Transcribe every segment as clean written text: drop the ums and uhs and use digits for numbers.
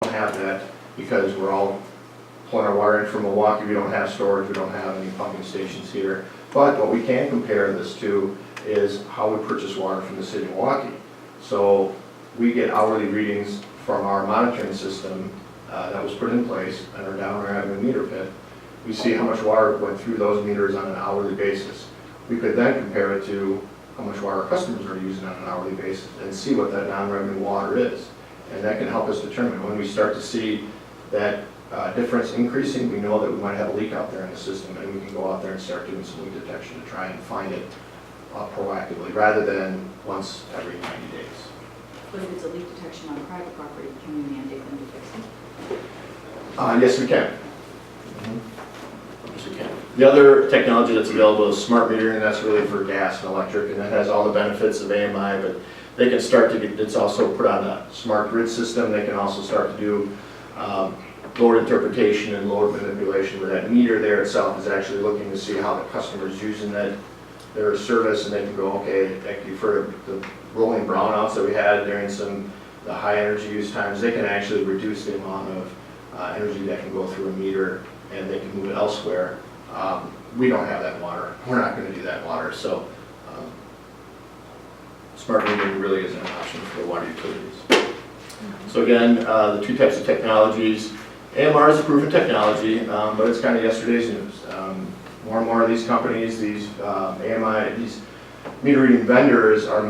don't have that because we're all pulling our water in from Milwaukee. We don't have storage, we don't have any pumping stations here. But what we can compare this to is how we purchase water from the city of Milwaukee. So we get hourly readings from our monitoring system that was put in place and our Downriver Avenue meter pit. We see how much water went through those meters on an hourly basis. We could then compare it to how much water our customers are using on an hourly basis and see what that non-revenue water is. And that can help us determine when we start to see that difference increasing, we know that we might have a leak out there in the system, and we can go out there and start doing some leak detection to try and find it proactively rather than once every 90 days. But if it's a leak detection on private property, can we mandate them to fix it? Yes, we can. Yes, we can. The other technology that's available is smart metering, and that's really for gas and electric, and that has all the benefits of AMI, but they can start to get, it's also put on a smart grid system. They can also start to do load interpretation and load manipulation, where that meter there itself is actually looking to see how the customer is using their service, and they can go, okay, actually for the rolling brownouts that we had during the high energy use times, they can actually reduce the amount of energy that can go through a meter, and they can move it elsewhere. We don't have that water. We're not going to do that water, so smart metering really isn't an option for water utilities. So again, the two types of technologies. AMR is a proven technology, but it's kind of yesterday's news. More and more of these companies, these these meter reading vendors are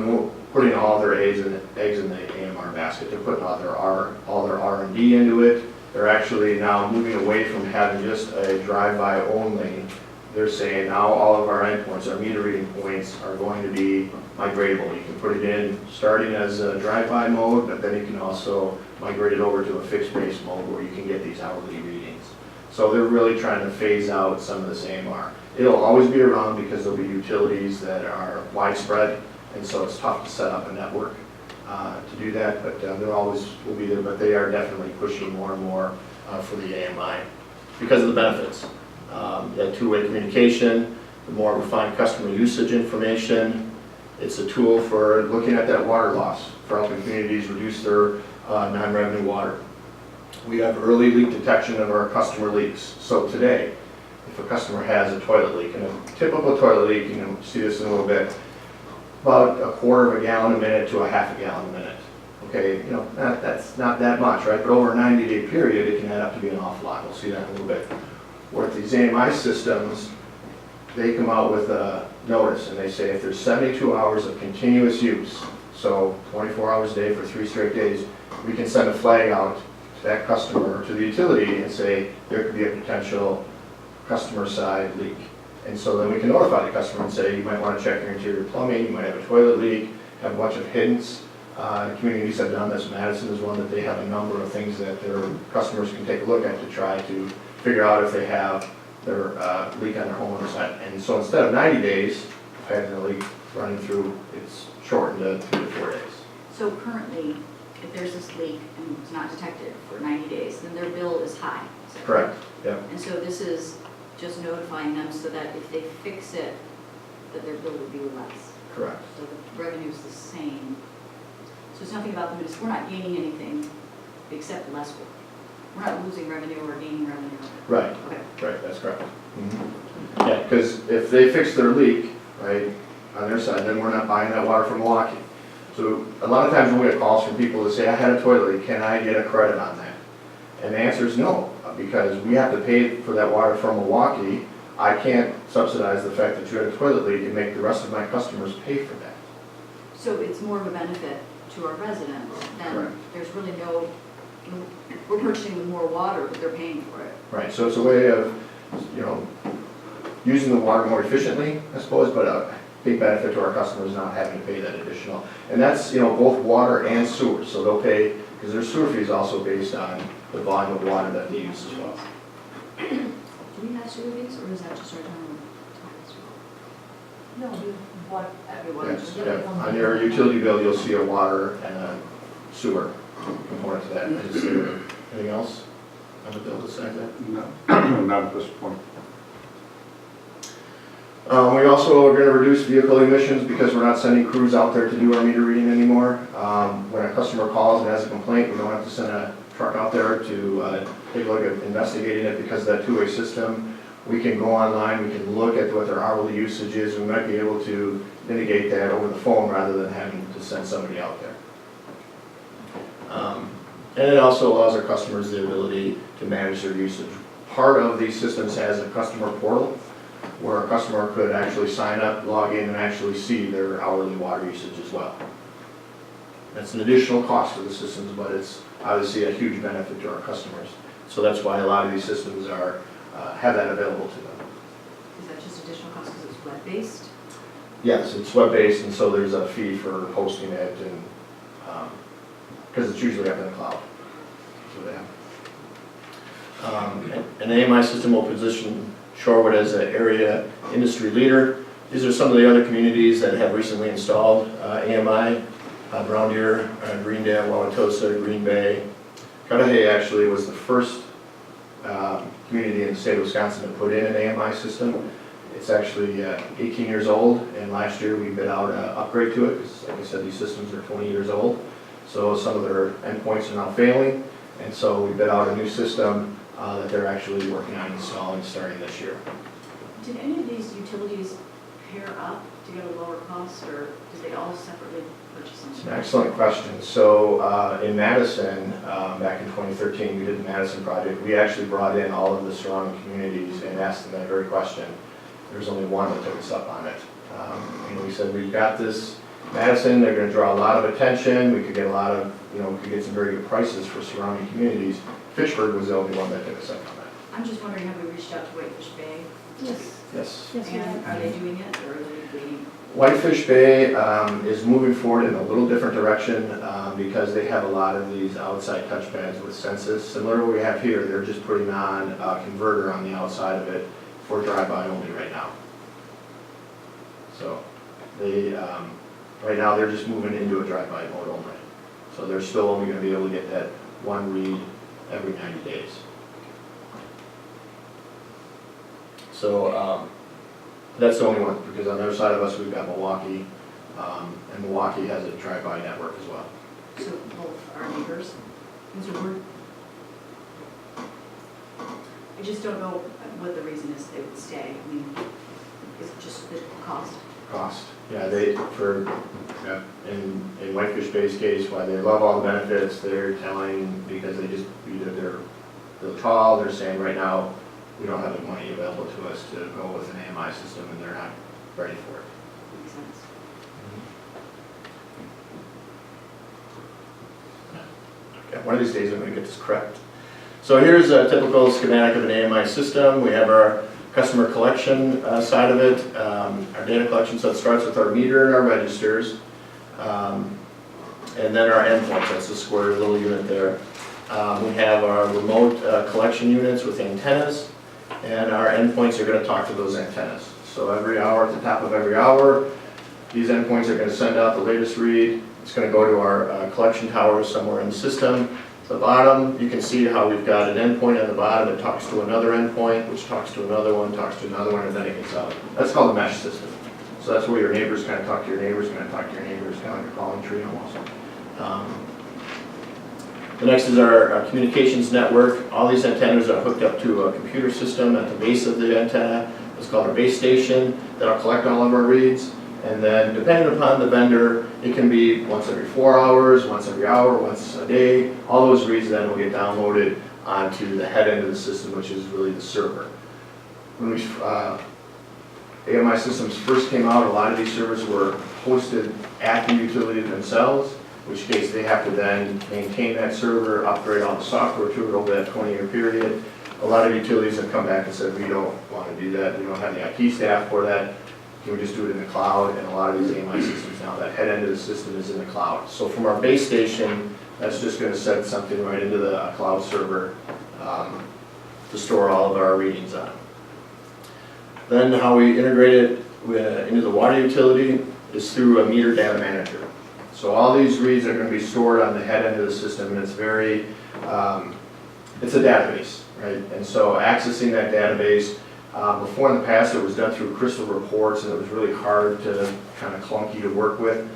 putting all their eggs in the AMR basket. They're putting all their R&D into it. They're actually now moving away from having just a drive-by only. They're saying now all of our endpoints, our meter reading points, are going to be migratable. You can put it in starting as a drive-by mode, but then you can also migrate it over to a fixed base mode where you can get these hourly readings. So they're really trying to phase out some of this AMR. It'll always be around because there'll be utilities that are widespread, and so it's tough to set up a network to do that, but there always will be there, but they are definitely pushing more and more for the AMI because of the benefits. That two-way communication, the more refined customer usage information. It's a tool for looking at that water loss, for helping communities reduce their non-revenue water. We have early leak detection of our customer leaks. So today, if a customer has a toilet leak, and a typical toilet leak, you see this in a little bit, about a quarter of a gallon a minute to a half a gallon a minute. Okay, that's not that much, right? But over a 90-day period, it can add up to be an awful lot. We'll see that in a little bit. With these AMI systems, they come out with a notice, and they say if there's 72 hours of continuous use, so 24 hours a day for 3 straight days, we can send a flag out to that customer, to the utility, and say there could be a potential customer side leak. And so then we can notify the customer and say you might want to check your interior plumbing, you might have a toilet leak, have a bunch of hints. Communities have done this. Madison is one that they have a number of things that their customers can take a look at to try to figure out if they have their leak on their homeowner side. And so instead of 90 days of having the leak running through, it's shortened to 3 to 4 days. So currently, if there's this leak and it's not detected for 90 days, then their bill is high. Is that Correct. Yep. And so this is just notifying them so that if they fix it, that their bill would be less. Correct. So the revenue is the same. So it's nothing about we're not gaining anything except less work. We're not losing revenue or gaining revenue. Right. Okay. Right. That's correct. Mm-hmm. Yeah, because if they fix their leak, right, on their side, then we're not buying that water from Milwaukee. So a lot of times we get calls from people that say, I had a toilet leak, can I get a credit on that? And the answer is no, because we have to pay for that water from Milwaukee. I can't subsidize the fact that you had a toilet leak and make the rest of my customers pay for that. So it's more of a benefit to our residents than Correct. there's really we're purchasing with more water, but they're paying for it. Right, so it's a way of, using the water more efficiently, I suppose, but a big benefit to our customers not having to pay that additional. And that's, both water and sewer, so they'll pay, because their sewer fee is also based on the volume of water that they use as well. Do we have sewer fees, or is that just our general tax? No, we want everyone. Yes, yeah. On your utility bill, you'll see a water and a sewer component to that. Is there anything else on the bill besides that? No, not at this point. We also are going to reduce vehicle emissions because we're not sending crews out there to do our meter reading anymore. When a customer calls and has a complaint, we don't have to send a truck out there to take a look at investigating it because of that two-way system. We can go online, we can look at what their hourly usage is, we might be able to mitigate that over the phone rather than having to send somebody out there. And it also allows our customers the ability to manage their usage. Part of these systems has a customer portal where a customer could actually sign up, log in, and actually see their hourly water usage as well. That's an additional cost for the systems, but it's obviously a huge benefit to our customers. So that's why a lot of these systems are have that available to them. Is that just additional cost because it's web-based? Yes, it's web-based, and so there's a fee for hosting it, and because it's usually up in the cloud. So they have. An AMI system will position Shorewood as an area industry leader. These are some of the other communities that have recently installed AMI. Brown Deer, Greendale, Wauwatosa, Green Bay. Cudahy actually was the first community in the state of Wisconsin to put in an AMI system. It's actually 18 years old, and last year we bid out an upgrade to it, because like I said, these systems are 20 years old. So some of their endpoints are now failing, and so we bid out a new system that they're actually working on installing starting this year. Did any of these utilities pair up to get a lower cost, or did they all separately purchase them? It's an excellent question. So in Madison, back in 2013, we did the Madison project. We actually brought in all of the surrounding communities and asked them that very question. There's only one that took us up on it. And we said, we've got this Madison, they're gonna draw a lot of attention. We could get a lot of, we could get some very good prices for surrounding communities. Fitchburg was the only one that took us up on that. I'm just wondering, have we reached out to Whitefish Bay? Yes. Yes. Yes, we And have. are they doing it, or are they waiting? Whitefish Bay is moving forward in a little different direction because they have a lot of these outside touchpads with census. Similar to what we have here, they're just putting on a converter on the outside of it for drive-by only right now. So they, right now, they're just moving into a drive-by mode only. So they're still only going to be able to get that one read every 90 days. So that's the only one, because on the other side of us, we've got Milwaukee, and Milwaukee has a drive-by network as well. So both are neighbors? Mr. Ward? I just don't know what the reason is they would stay. I mean, is it just the cost? Cost, yeah, in Whitefish Bay's case, why they love all the benefits, they're telling, because they just, either they're tall, they're saying right now, we don't have the money available to us to go with an AMI system, and they're not ready for it. Makes sense. Okay, one of these days I'm going to get this correct. So here's a typical schematic of an AMI system. We have our customer collection side of it, our data collection, so it starts with our meter and our registers, and then our endpoints, that's a square little unit there. We have our remote collection units with antennas, and our endpoints are going to talk to those antennas. So every hour, at the top of every hour, these endpoints are going to send out the latest read. It's going to go to our collection towers somewhere in the system. At the bottom, you can see how we've got an endpoint on the bottom that talks to another endpoint, which talks to another one, and then it gets out. That's called a mesh system. So that's where your neighbors kind of talk to your neighbors, kind of talk to your neighbors, kind of like a calling tree almost. The next is our communications network. All these antennas are hooked up to a computer system at the base of the antenna. It's called our base station. That'll collect all of our reads. And then depending upon the vendor, it can be once every 4 hours, once every hour, once a day. All those reads then will get downloaded onto the head end of the system, which is really the server. When AMI systems first came out, a lot of these servers were hosted at the utility themselves, in which case they have to then maintain that server, upgrade all the software to it over that 20-year period. A lot of utilities have come back and said, we don't want to do that. We don't have the IT staff for that. Can we just do it in the cloud? And a lot of these AMI systems now, that head end of the system is in the cloud. So from our base station, that's just going to send something right into the cloud server to store all of our readings on. Then how we integrate it into the water utility is through a meter data manager. So all these reads are going to be stored on the head end of the system, and it's very, it's a database, right? And so accessing that database, before in the past it was done through crystal reports, and it was really hard to, kind of clunky to work with.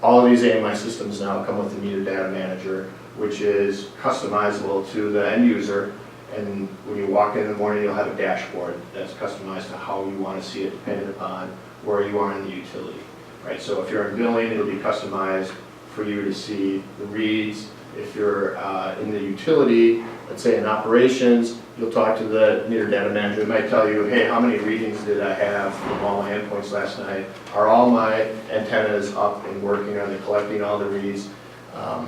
All of these AMI systems now come with the meter data manager. which is customizable to the end user. And when you walk in the morning, you'll have a dashboard that's customized to how you want to see it, depending upon where you are in the utility, right? So if you're in billing, it'll be customized for you to see the reads. If you're in the utility, let's say in operations, you'll talk to the meter data manager. It might tell you, hey, how many readings did I have from all my endpoints last night? Are all my antennas up and working? Are they collecting all the reads?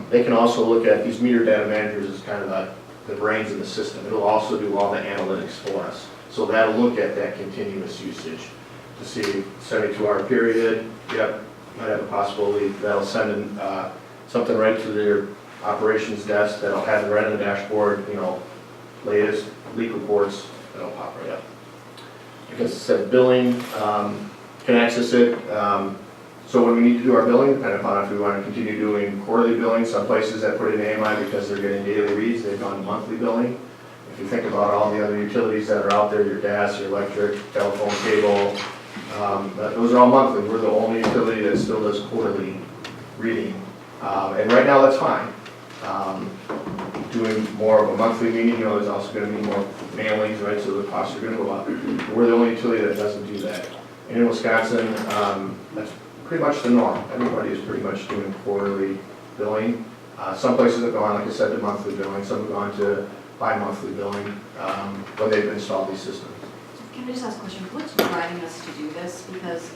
They can also look at these meter data managers as kind of the brains of the system. It'll also do all the analytics for us. So that'll look at that continuous usage to see 72-hour period. Yep, might have a possible leak. That'll send in, something right to their operations desk that'll have it right on the dashboard, you know, latest leak reports, that'll pop right up. Because it said billing, can access it. So when we need to do our billing, depending upon if we want to continue doing quarterly billing, some places that put in AMI because they're getting daily reads, they've gone to monthly billing. If you think about all the other utilities that are out there, your gas, your electric, telephone, cable, those are all monthly. We're the only utility that still does quarterly reading. And right now, that's fine. Doing more of a monthly meeting, you know, there's also going to be more mailings, right, so the costs are going to go up. We're the only utility that doesn't do that. And in Wisconsin, that's pretty much the norm. Everybody is pretty much doing quarterly billing. Some places have gone, like I said, to monthly billing. Some have gone to bi-monthly billing when they've installed these systems. Can I just ask a question? What's driving us to do this? Because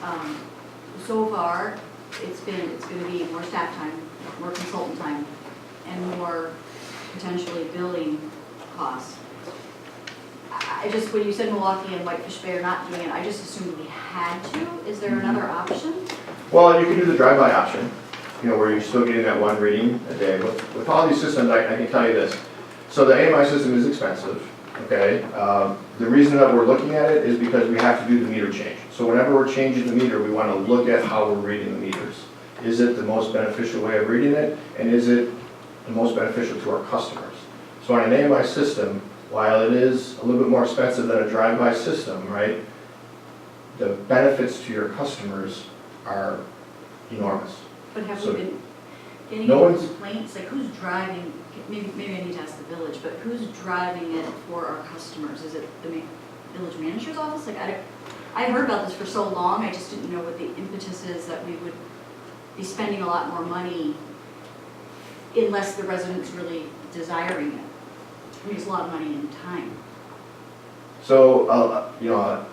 so far, it's going to be more staff time, more consultant time, and more potentially billing costs. I just, when you said Milwaukee and Whitefish Bay are not doing it, I just assumed we had to. Is there another option? Well, you can do the drive-by option, you know, where you're still getting that one reading a day. With all these systems, I can tell you this. So the AMI system is expensive, okay? The reason that we're looking at it is because we have to do the meter change. So whenever we're changing the meter, we want to look at how we're reading the meters. Is it the most beneficial way of reading it? And is it the most beneficial to our customers? So on an AMI system, while it is a little bit more expensive than a drive-by system, right, the benefits to your customers are enormous. But have So we been getting no any one's- complaints? Like, who's driving, maybe I need to ask the village, but who's driving it for our customers? Is it the village manager's office? Like, I heard about this for so long, I just didn't know what the impetus is that we would be spending a lot more money unless the residents really desiring it. I mean, it's a lot of money and time. So, you know,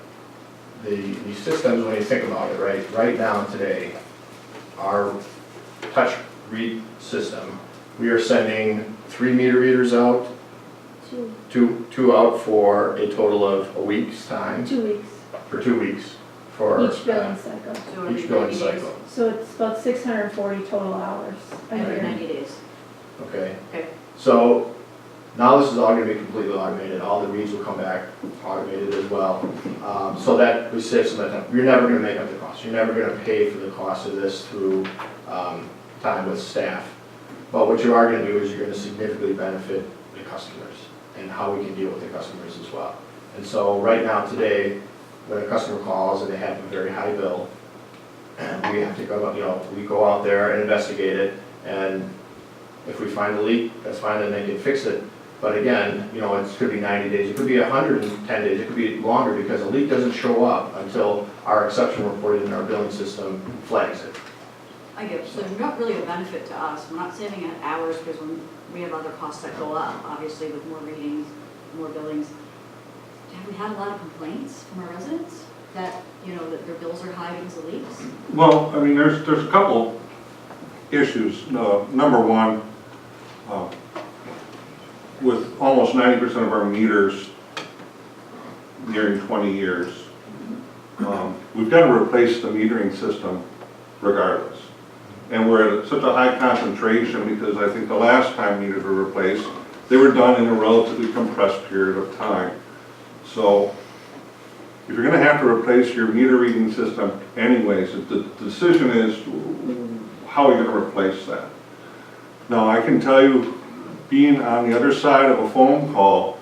these systems, when you think about it, right now today, our touch read system, we are sending 3 meter readers out, two out for a total of a week's time, 2 weeks, for 2 weeks, for each billing cycle. So each billing cycle. So it's about 640 total hours a Every year. 90 days. Okay? Okay. So now this is all going to be completely automated. All the reads will come back automated as well. So that we save some of that time. You're never going to make up the cost. You're never going to pay for the cost of this through time with staff. But what you are going to do is you're going to significantly benefit the customers and how we can deal with the customers as well. And so right now today, when a customer calls and they have a very high bill, we have to go, you know, we go out there and investigate it, and if we find a leak, that's fine, then they can fix it. But again, you know, it could be 90 days, it could be 110 days, it could be longer, because a leak doesn't show up until our exception report in our billing system flags it. I get it. So there's not really a benefit to us. We're not saving hours because we have other costs that go up, obviously, with more readings, more billings. Have we had a lot of complaints from our residents that, you know, that their bills are high because of leaks? Well, I mean, there's a couple issues. Number one, with almost 90% of our meters nearing 20 years, we've got to replace the metering system regardless. And we're at such a high concentration because I think the last time meters were replaced, they were done in a relatively compressed period of time. So if you're going to have to replace your meter reading system anyways, the decision is how are you going to replace that? Now I can tell you, being on the other side of a phone call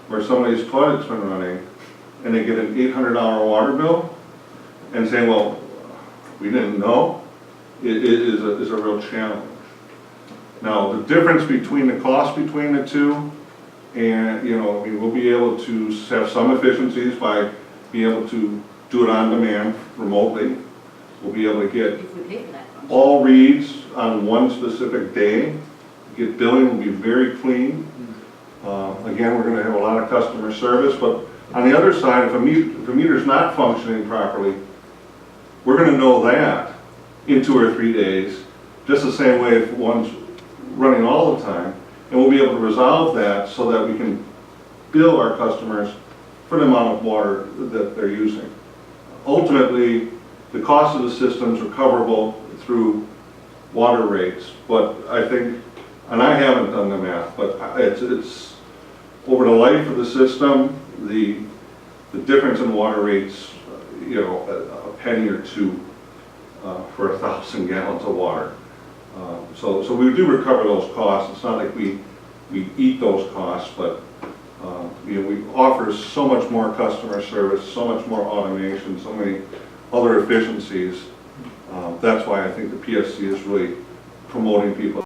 where somebody's toilet's been running and they get an $800 water bill and say, well, we didn't know, it is a real challenge. Now, the difference between the cost between the two, and, you know, I mean, we'll be able to have some efficiencies by being able to do it on demand remotely. We'll be able to get If we pay for that function. all reads on one specific day. Get billing will be very clean. Again, we're gonna have a lot of customer service, but on the other side, if a meter's not functioning properly, we're gonna know that in 2 or 3 days, just the same way if one's running all the time. And we'll be able to resolve that so that we can bill our customers for the amount of water that they're using. Ultimately, the cost of the system's recoverable through water rates, but I think, and I haven't done the math, but it's over the life of the system, the difference in water rates, you know, a penny or two for 1,000 gallons of water. So we do recover those costs. It's not like we eat those costs, but you know, we offer so much more customer service, so much more automation, so many other efficiencies. That's why I think the PSC is really promoting people